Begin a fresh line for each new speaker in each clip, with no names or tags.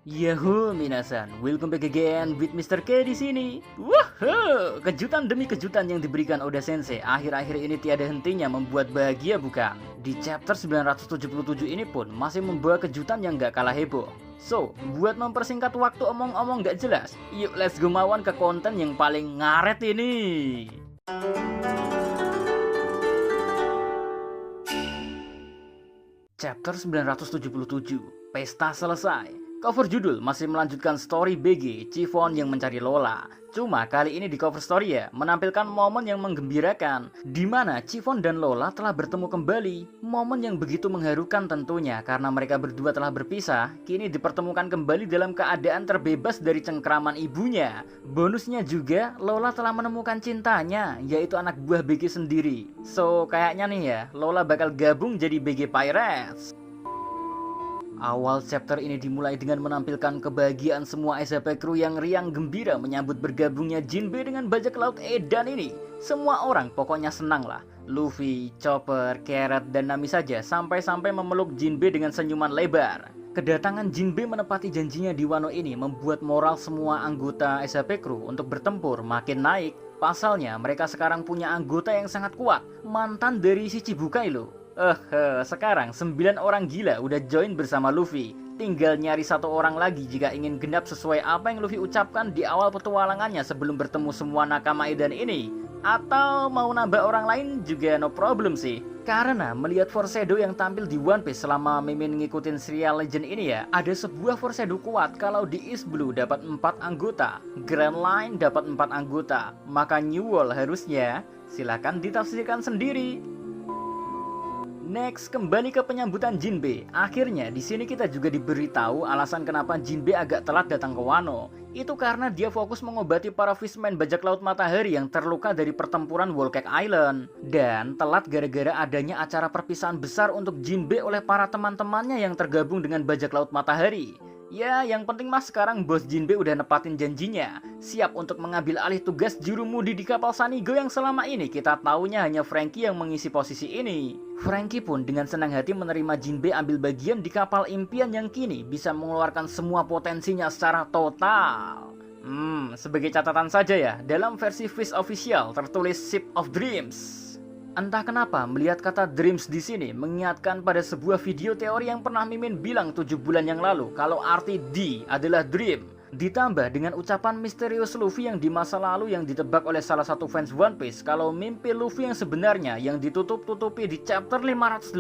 Yahoo minasan, welcome back again with Mr. K di sini. Woohoo, kejutan demi kejutan yang diberikan Oda Sensei akhir-akhir ini tiada hentinya membuat bahagia bukan? Di chapter 977 ini pun masih membawa kejutan yang gak kalah heboh. So, buat mempersingkat waktu omong-omong gak jelas, yuk let's go mawan ke konten yang paling ngaret ini. Chapter 977, Pesta Selesai. Cover judul masih melanjutkan story BG Chiffon yang mencari Lola. Cuma kali ini di cover story ya menampilkan momen yang menggembirakan, di mana Chiffon dan Lola telah bertemu kembali. Momen yang begitu mengharukan tentunya karena mereka berdua telah berpisah, kini dipertemukan kembali dalam keadaan terbebas dari cengkraman ibunya. Bonusnya juga Lola telah menemukan cintanya, yaitu anak buah BG sendiri. So kayaknya nih ya Lola bakal gabung jadi BG Pirates. Awal chapter ini dimulai dengan menampilkan kebahagiaan semua SCP Crew yang riang gembira menyambut bergabungnya Jinbe dengan bajak laut Edan ini. Semua orang pokoknya senang lah. Luffy, Chopper, Carrot, dan Nami saja sampai-sampai memeluk Jinbe dengan senyuman lebar. Kedatangan Jinbe menepati janjinya di Wano ini membuat moral semua anggota SCP Crew untuk bertempur makin naik. Pasalnya mereka sekarang punya anggota yang sangat kuat, mantan dari si Chibukai loh. Sekarang 9 orang gila udah join bersama Luffy. Tinggal nyari satu orang lagi jika ingin genap sesuai apa yang Luffy ucapkan di awal petualangannya sebelum bertemu semua nakama Edan ini. Atau mau nambah orang lain juga no problem sih. Karena melihat foreshadow yang tampil di One Piece selama Mimin ngikutin serial Legend ini ya, ada sebuah foreshadow kuat kalau di East Blue dapat 4 anggota, Grand Line dapat 4 anggota, maka New World harusnya silahkan ditafsirkan sendiri. Next, kembali ke penyambutan Jinbe. Akhirnya di sini kita juga diberitahu alasan kenapa Jinbe agak telat datang ke Wano. Itu karena dia fokus mengobati para fishman bajak laut matahari yang terluka dari pertempuran Whole Cake Island. Dan telat gara-gara adanya acara perpisahan besar untuk Jinbe oleh para teman-temannya yang tergabung dengan bajak laut matahari. Ya, yang penting mas sekarang bos Jinbe udah nepatin janjinya. Siap untuk mengambil alih tugas jurumudi di kapal Sanigo yang selama ini kita taunya hanya Franky yang mengisi posisi ini. Franky pun dengan senang hati menerima Jinbe ambil bagian di kapal impian yang kini bisa mengeluarkan semua potensinya secara total. Sebagai catatan saja ya, dalam versi Fish Official tertulis Ship of Dreams. Entah kenapa melihat kata dreams di sini mengingatkan pada sebuah video teori yang pernah Mimin bilang 7 bulan yang lalu kalau arti D adalah dream. Ditambah dengan ucapan misterius Luffy yang di masa lalu yang ditebak oleh salah satu fans One Piece kalau mimpi Luffy yang sebenarnya yang ditutup-tutupi di chapter 585.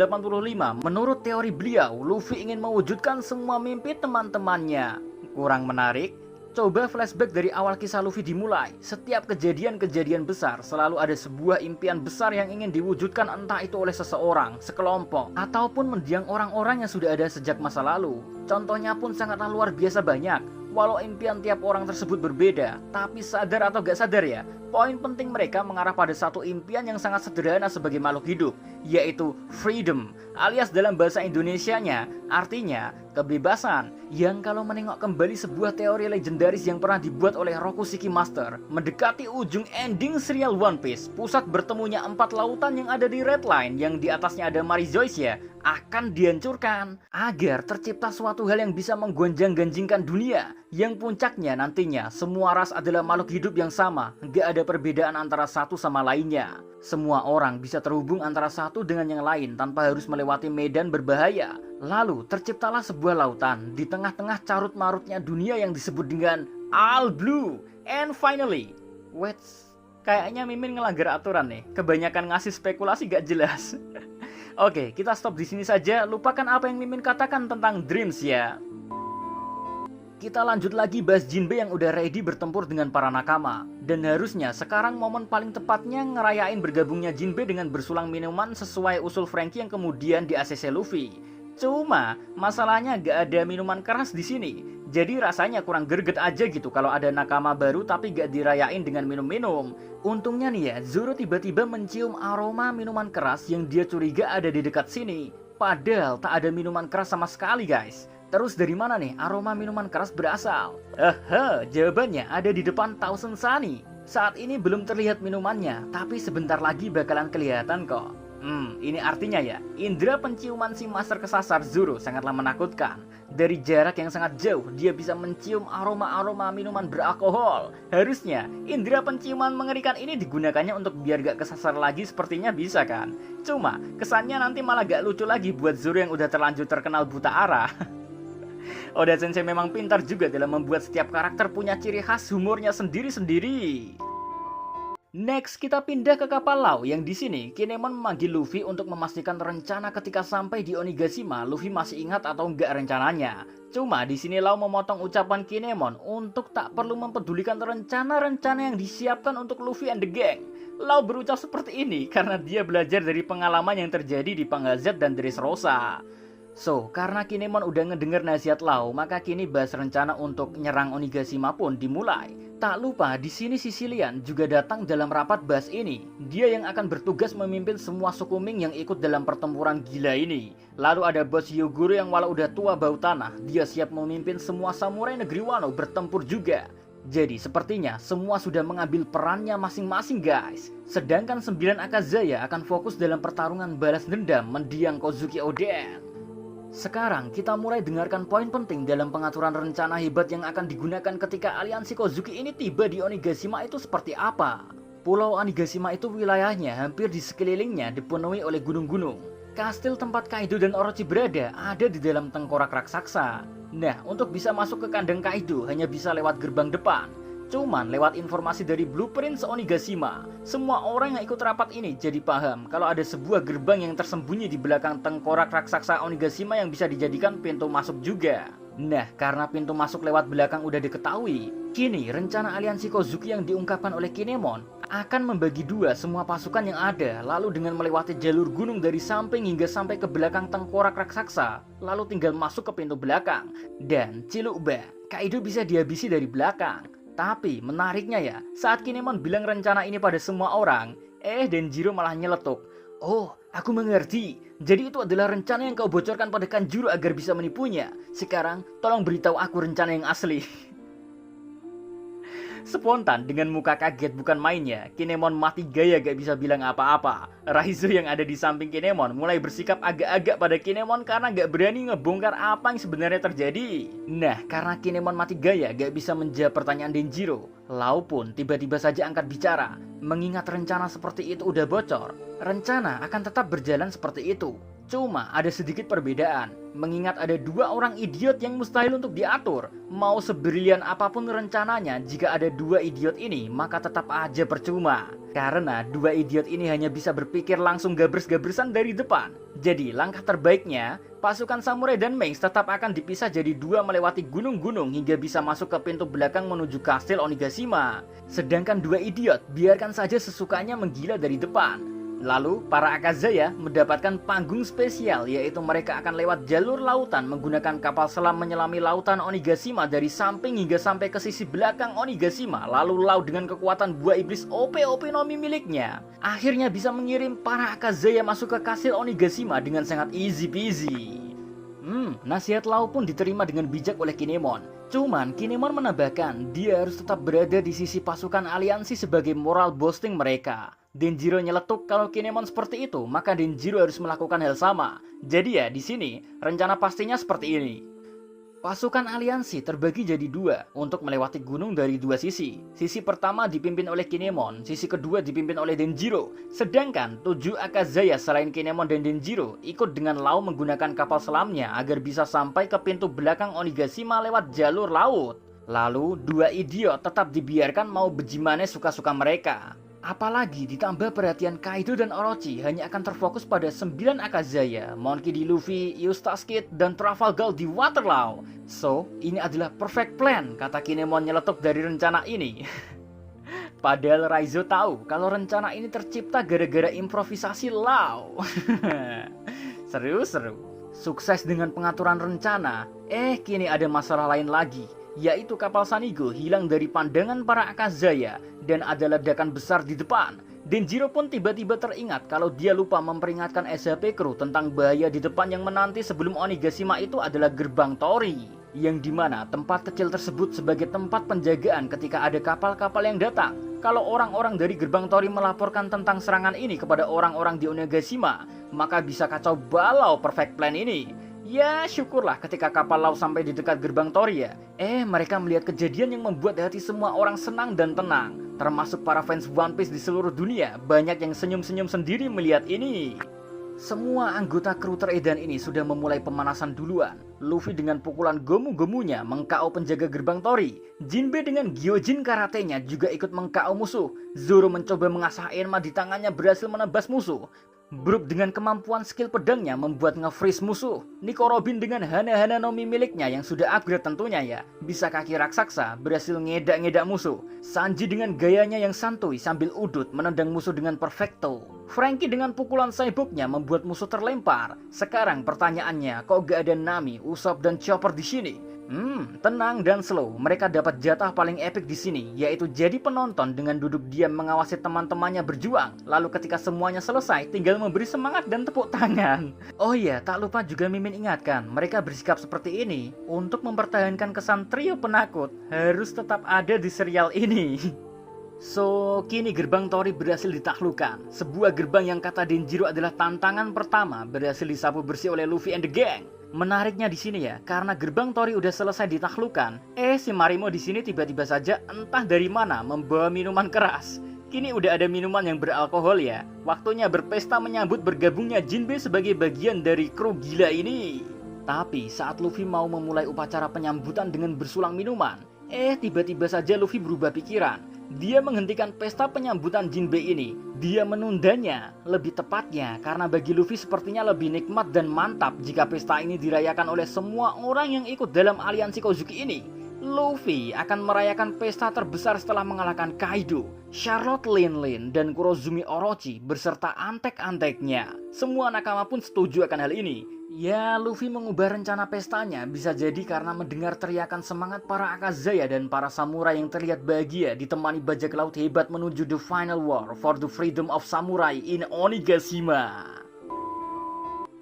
Menurut teori beliau, Luffy ingin mewujudkan semua mimpi teman-temannya. Kurang menarik? Coba flashback dari awal kisah Luffy dimulai. Setiap kejadian-kejadian besar selalu ada sebuah impian besar yang ingin diwujudkan entah itu oleh seseorang, sekelompok, ataupun mendiang orang-orang yang sudah ada sejak masa lalu. Contohnya pun sangatlah luar biasa banyak. Walau impian tiap orang tersebut berbeda, tapi sadar atau gak sadar ya, poin penting mereka mengarah pada satu impian yang sangat sederhana sebagai makhluk hidup, yaitu freedom, alias dalam bahasa Indonesianya, artinya kebebasan. Yang kalau menengok kembali sebuah teori legendaris yang pernah dibuat oleh Rokushiki Master, mendekati ujung ending serial One Piece, pusat bertemunya 4 lautan yang ada di Red Line, yang di atasnya ada Marizoice ya, akan dihancurkan agar tercipta suatu hal yang bisa menggonjang-ganjingkan dunia, yang puncaknya nantinya semua ras adalah makhluk hidup yang sama, gak ada perbedaan antara satu sama lainnya. Semua orang bisa terhubung antara satu dengan yang lain tanpa harus melewati medan berbahaya. Lalu terciptalah sebuah lautan di tengah-tengah carut-marutnya dunia yang disebut dengan All Blue. And finally, wait, kayaknya Mimin ngelanggar aturan nih. Kebanyakan ngasih spekulasi gak jelas. Oke, kita stop di sini saja. Lupakan apa yang Mimin katakan tentang dreams ya. Kita lanjut lagi bahas Jinbe yang udah ready bertempur dengan para nakama. Dan harusnya sekarang momen paling tepatnya ngerayain bergabungnya Jinbe dengan bersulang minuman sesuai usul Franky yang kemudian di ACC Luffy. Cuma masalahnya gak ada minuman keras di sini. Jadi rasanya kurang greget aja gitu kalau ada nakama baru tapi gak dirayain dengan minum-minum. Untungnya nih ya, Zoro tiba-tiba mencium aroma minuman keras yang dia curiga ada di dekat sini. Padahal tak ada minuman keras sama sekali guys. Terus dari mana nih aroma minuman keras berasal? Jawabannya ada di depan Thousand Sunny. Saat ini belum terlihat minumannya, tapi sebentar lagi bakalan kelihatan kok. Ini artinya ya, indera penciuman si Master kesasar Zoro sangatlah menakutkan. Dari jarak yang sangat jauh, dia bisa mencium aroma-aroma minuman beralkohol. Harusnya, indera penciuman mengerikan ini digunakannya untuk biar gak kesasar lagi sepertinya bisa kan? Cuma, kesannya nanti malah gak lucu lagi buat Zoro yang udah terlanjur terkenal buta arah. Oda Sensei memang pintar juga dalam membuat setiap karakter punya ciri khas humornya sendiri-sendiri. Next, kita pindah ke kapal Law yang di sini Kinemon memanggil Luffy untuk memastikan rencana ketika sampai di Onigashima Luffy masih ingat atau enggak rencananya. Cuma di sini Law memotong ucapan Kinemon untuk tak perlu mempedulikan rencana-rencana yang disiapkan untuk Luffy and the gang. Law berucap seperti ini karena dia belajar dari pengalaman yang terjadi di Panggal Z dan Dressrosa. So, karena Kinemon udah ngedenger nasihat Law, maka kini bahas rencana untuk nyerang Onigashima pun dimulai. Tak lupa, di sini Sicilian juga datang dalam rapat bahas ini. Dia yang akan bertugas memimpin semua suku Ming yang ikut dalam pertempuran gila ini. Lalu ada bos Hyogoro yang walau udah tua bau tanah, dia siap memimpin semua samurai negeri Wano bertempur juga. Jadi sepertinya semua sudah mengambil perannya masing-masing guys. Sedangkan 9 Akazaya akan fokus dalam pertarungan balas dendam mendiang Kozuki Oden. Sekarang kita mulai dengarkan poin penting dalam pengaturan rencana hebat yang akan digunakan ketika aliansi Kozuki ini tiba di Onigashima itu seperti apa. Pulau Onigashima itu wilayahnya hampir di sekelilingnya dipenuhi oleh gunung-gunung. Kastil tempat Kaido dan Orochi berada ada di dalam tengkorak raksasa. Nah, untuk bisa masuk ke kandang Kaido hanya bisa lewat gerbang depan. Cuman lewat informasi dari Blueprint Onigashima, semua orang yang ikut rapat ini jadi paham kalau ada sebuah gerbang yang tersembunyi di belakang tengkorak raksasa Onigashima yang bisa dijadikan pintu masuk juga. Nah, karena pintu masuk lewat belakang udah diketahui, kini rencana aliansi Kozuki yang diungkapkan oleh Kinemon akan membagi dua semua pasukan yang ada, lalu dengan melewati jalur gunung dari samping hingga sampai ke belakang tengkorak raksasa, lalu tinggal masuk ke pintu belakang. Dan Cilukba, Kaido bisa dihabisi dari belakang. Tapi menariknya ya, saat Kinemon bilang rencana ini pada semua orang, Denjiro malah nyeletuk. Oh, aku mengerti. Jadi itu adalah rencana yang kau bocorkan pada Kanjuro agar bisa menipunya. Sekarang, tolong beritahu aku rencana yang asli. Spontan dengan muka kaget bukan mainnya, Kinemon mati gaya gak bisa bilang apa-apa. Raizo yang ada di samping Kinemon mulai bersikap agak-agak pada Kinemon karena gak berani ngebongkar apa yang sebenarnya terjadi. Nah, karena Kinemon mati gaya gak bisa menjawab pertanyaan Denjiro, Law pun tiba-tiba saja angkat bicara. Mengingat rencana seperti itu udah bocor, rencana akan tetap berjalan seperti itu. Cuma ada sedikit perbedaan, mengingat ada dua orang idiot yang mustahil untuk diatur. Mau sebrilian apapun rencananya, jika ada dua idiot ini, maka tetap aja percuma. Karena dua idiot ini hanya bisa berpikir langsung gabres-gabresan dari depan. Jadi langkah terbaiknya, pasukan samurai dan Meigs tetap akan dipisah jadi dua melewati gunung-gunung hingga bisa masuk ke pintu belakang menuju kastil Onigashima. Sedangkan dua idiot biarkan saja sesukanya menggila dari depan. Lalu, para Akazaya mendapatkan panggung spesial, yaitu mereka akan lewat jalur lautan menggunakan kapal selam menyelami lautan Onigashima dari samping hingga sampai ke sisi belakang Onigashima. Lalu Law dengan kekuatan buah iblis OP Nomi miliknya, akhirnya bisa mengirim para Akazaya masuk ke kastil Onigashima dengan sangat easy peasy. Nasihat Law pun diterima dengan bijak oleh Kinemon. Cuman Kinemon menambahkan dia harus tetap berada di sisi pasukan aliansi sebagai moral boosting mereka. Denjiro nyeletuk kalau Kinemon seperti itu, maka Denjiro harus melakukan hal sama. Jadi ya di sini rencana pastinya seperti ini. Pasukan aliansi terbagi jadi dua untuk melewati gunung dari dua sisi. Sisi pertama dipimpin oleh Kinemon, sisi kedua dipimpin oleh Denjiro. Sedangkan 7 Akazaya selain Kinemon dan Denjiro ikut dengan Law menggunakan kapal selamnya agar bisa sampai ke pintu belakang Onigashima lewat jalur laut. Lalu dua idiot tetap dibiarkan mau bejimane suka-suka mereka. Apalagi ditambah perhatian Kaido dan Orochi hanya akan terfokus pada 9 Akazaya, Monkey D. Luffy, Eustace Kid, dan Trafalgar di Waterloo. So, ini adalah perfect plan, kata Kinemon nyeletuk dari rencana ini. Padahal Raizo tahu kalau rencana ini tercipta gara-gara improvisasi Law. Seru-seru. Sukses dengan pengaturan rencana, kini ada masalah lain lagi, yaitu kapal Sanigo hilang dari pandangan para Akazaya dan ada ledakan besar di depan. Denjiro pun tiba-tiba teringat kalau dia lupa memperingatkan SHP Crew tentang bahaya di depan yang menanti sebelum Onigashima itu adalah gerbang Tori, yang dimana tempat kecil tersebut sebagai tempat penjagaan ketika ada kapal-kapal yang datang. Kalau orang-orang dari gerbang Tori melaporkan tentang serangan ini kepada orang-orang di Onigashima, maka bisa kacau balau perfect plan ini. Ya syukurlah ketika kapal laut sampai di dekat gerbang Tori ya. Mereka melihat kejadian yang membuat hati semua orang senang dan tenang. Termasuk para fans One Piece di seluruh dunia. Banyak yang senyum-senyum sendiri melihat ini. Semua anggota kru teredan ini sudah memulai pemanasan duluan. Luffy dengan pukulan gomu-gomunya meng-KO penjaga gerbang Tori. Jinbe dengan Gyojin karatenya juga ikut meng-KO musuh. Zoro mencoba mengasah Enma di tangannya berhasil menebas musuh. Brook dengan kemampuan skill pedangnya membuat nge-freeze musuh. Nico Robin dengan Hana-Hana no Mi miliknya yang sudah upgrade tentunya ya, bisa kaki raksasa, berhasil ngedak-ngedak musuh. Sanji dengan gayanya yang santuy sambil udut menendang musuh dengan perfecto. Frankie dengan pukulan saiboknya membuat musuh terlempar. Sekarang pertanyaannya, kok gak ada Nami, Usopp dan Chopper di sini? Tenang dan slow. Mereka dapat jatah paling epic di sini, yaitu jadi penonton dengan duduk diam mengawasi teman-temannya berjuang. Lalu ketika semuanya selesai, tinggal memberi semangat dan tepuk tangan. Oh iya, tak lupa juga Mimin ingatkan, mereka bersikap seperti ini untuk mempertahankan kesan trio penakut harus tetap ada di serial ini. So, kini gerbang Tori berhasil ditaklukkan. Sebuah gerbang yang kata Denjiro adalah tantangan pertama berhasil disapu bersih oleh Luffy and the gang. Menariknya di sini ya, karena gerbang Tori udah selesai ditaklukkan, si Marimo di sini tiba-tiba saja entah dari mana membawa minuman keras. Kini udah ada minuman yang beralkohol ya. Waktunya berpesta menyambut bergabungnya Jinbe sebagai bagian dari kru gila ini. Tapi saat Luffy mau memulai upacara penyambutan dengan bersulang minuman, tiba-tiba saja Luffy berubah pikiran. Dia menghentikan pesta penyambutan Jinbe ini. Dia menundanya, lebih tepatnya karena bagi Luffy sepertinya lebih nikmat dan mantap jika pesta ini dirayakan oleh semua orang yang ikut dalam aliansi Kozuki ini. Luffy akan merayakan pesta terbesar setelah mengalahkan Kaido, Charlotte Linlin, dan Kurozumi Orochi beserta antek-anteknya. Semua nakama pun setuju akan hal ini. Ya, Luffy mengubah rencana pestanya bisa jadi karena mendengar teriakan semangat para Akazaya dan para samurai yang terlihat bahagia ditemani bajak laut hebat menuju the final war for the freedom of samurai in Onigashima.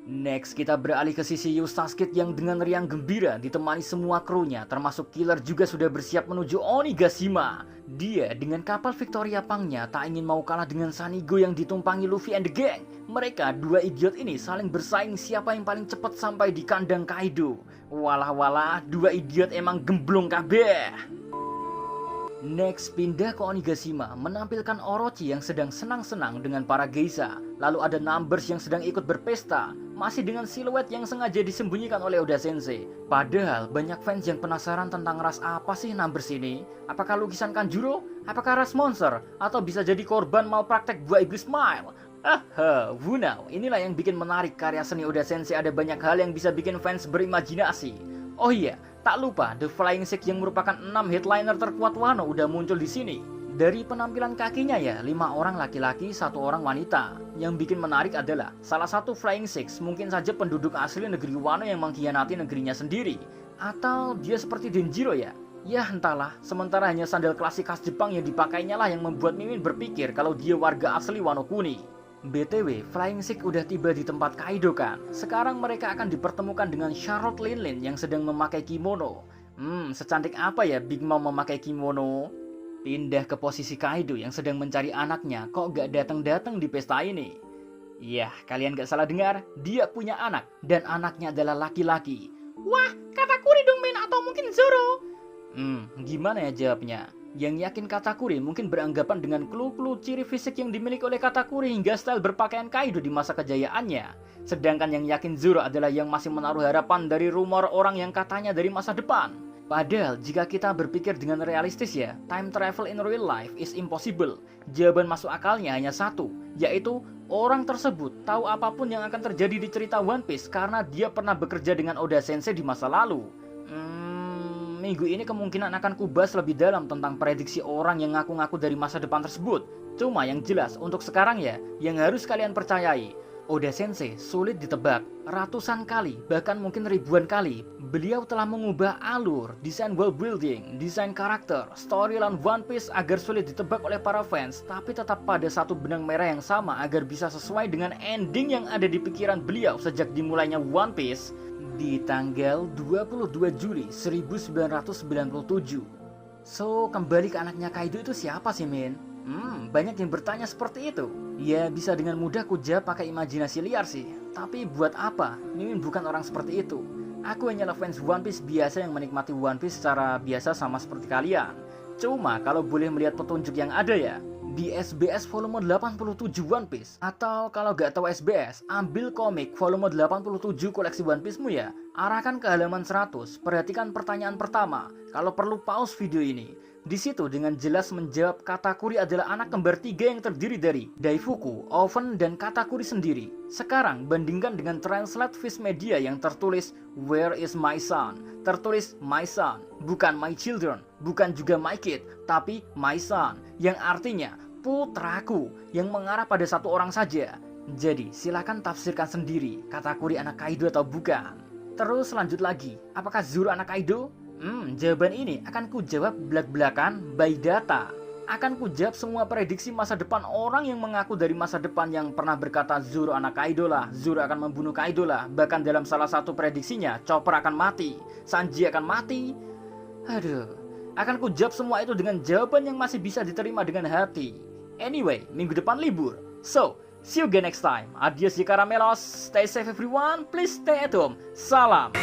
Next, kita beralih ke sisi Eustace yang dengan riang gembira ditemani semua krunya, termasuk Killer juga sudah bersiap menuju Onigashima. Dia dengan kapal Victoria Pangnya tak ingin mau kalah dengan Sanigo yang ditumpangi Luffy and the gang. Mereka, dua idiot ini saling bersaing siapa yang paling cepat sampai di kandang Kaido. Walah, dua idiot emang gemblong kabeh. Next, pindah ke Onigashima, menampilkan Orochi yang sedang senang-senang dengan para geisha. Lalu ada Numbers yang sedang ikut berpesta, masih dengan siluet yang sengaja disembunyikan oleh Oda Sensei. Padahal banyak fans yang penasaran tentang ras apa sih Numbers ini? Apakah lukisan Kanjuro? Apakah ras monster? Atau bisa jadi korban malpraktek buah iblis Smile? Wunau, inilah yang bikin menarik karya seni Oda Sensei. Ada banyak hal yang bisa bikin fans berimajinasi. Oh iya, tak lupa The Flying Six yang merupakan 6 headliner terkuat Wano udah muncul di sini. Dari penampilan kakinya ya, 5 orang laki-laki, 1 orang wanita. Yang bikin menarik adalah salah satu Flying Six mungkin saja penduduk asli negeri Wano yang mengkhianati negerinya sendiri. Atau dia seperti Denjiro ya. Ya entahlah, sementara hanya sandal klasik khas Jepang yang dipakainya lah yang membuat Mimin berpikir kalau dia warga asli Wano Kuni. BTW, Flying Six udah tiba di tempat Kaido kan. Sekarang mereka akan dipertemukan dengan Charlotte Linlin yang sedang memakai kimono. Secantik apa ya Big Mom memakai kimono? Pindah ke posisi Kaido yang sedang mencari anaknya, kok gak datang-datang di pesta ini? Yah, kalian gak salah dengar, dia punya anak, dan anaknya adalah laki-laki. Wah, Katakuri dong men, atau mungkin Zoro? Gimana ya jawabnya? Yang yakin Katakuri mungkin beranggapan dengan clue-clue ciri fisik yang dimiliki oleh Katakuri hingga style berpakaian Kaido di masa kejayaannya. Sedangkan yang yakin Zoro adalah yang masih menaruh harapan dari rumor orang yang katanya dari masa depan. Padahal jika kita berpikir dengan realistis ya, time travel in real life is impossible. Jawaban masuk akalnya hanya satu, yaitu orang tersebut tahu apapun yang akan terjadi di cerita One Piece karena dia pernah bekerja dengan Oda Sensei di masa lalu. Minggu ini kemungkinan akan kubahas lebih dalam tentang prediksi orang yang ngaku-ngaku dari masa depan tersebut. Cuma yang jelas untuk sekarang ya, yang harus kalian percayai, Oda Sensei sulit ditebak. Ratusan kali, bahkan mungkin ribuan kali, beliau telah mengubah alur, desain world building, desain karakter, storyline One Piece agar sulit ditebak oleh para fans, tapi tetap pada satu benang merah yang sama agar bisa sesuai dengan ending yang ada di pikiran beliau sejak dimulainya One Piece di tanggal 22 Juli 1997. So, kembali ke anaknya Kaido itu siapa sih, Min? Banyak yang bertanya seperti itu. Ya bisa dengan mudah kujawab pakai imajinasi liar sih. Tapi buat apa? Mimin bukan orang seperti itu. Aku hanyalah fans One Piece biasa yang menikmati One Piece secara biasa sama seperti kalian. Cuma kalau boleh melihat petunjuk yang ada ya, di SBS volume 87 One Piece. Atau kalau gak tahu SBS, ambil komik volume 87 koleksi One Piece-mu ya. Arahkan ke halaman 100, perhatikan pertanyaan pertama. Kalau perlu pause video ini. Di situ dengan jelas menjawab Katakuri adalah anak kembar 3 yang terdiri dari Daifuku, Oven, dan Katakuri sendiri. Sekarang bandingkan dengan translate Viz Media yang tertulis Where is my son? Tertulis my son, bukan my children, bukan juga my kid, tapi my son, yang artinya putraku, yang mengarah pada satu orang saja. Jadi silakan tafsirkan sendiri, Katakuri anak Kaido atau bukan. Terus lanjut lagi, apakah Zoro anak Kaido? Jawaban ini akan kujawab belak-belakan by data. Akan kujawab semua prediksi masa depan orang yang mengaku dari masa depan yang pernah berkata Zoro anak Kaido lah, Zoro akan membunuh Kaido lah. Bahkan dalam salah satu prediksinya, Chopper akan mati, Sanji akan mati. Aduh, akan kujawab semua itu dengan jawaban yang masih bisa diterima dengan hati. Anyway, minggu depan libur. So, see you again next time. Adios di Caramelos. Stay safe everyone. Please stay at home. Salam.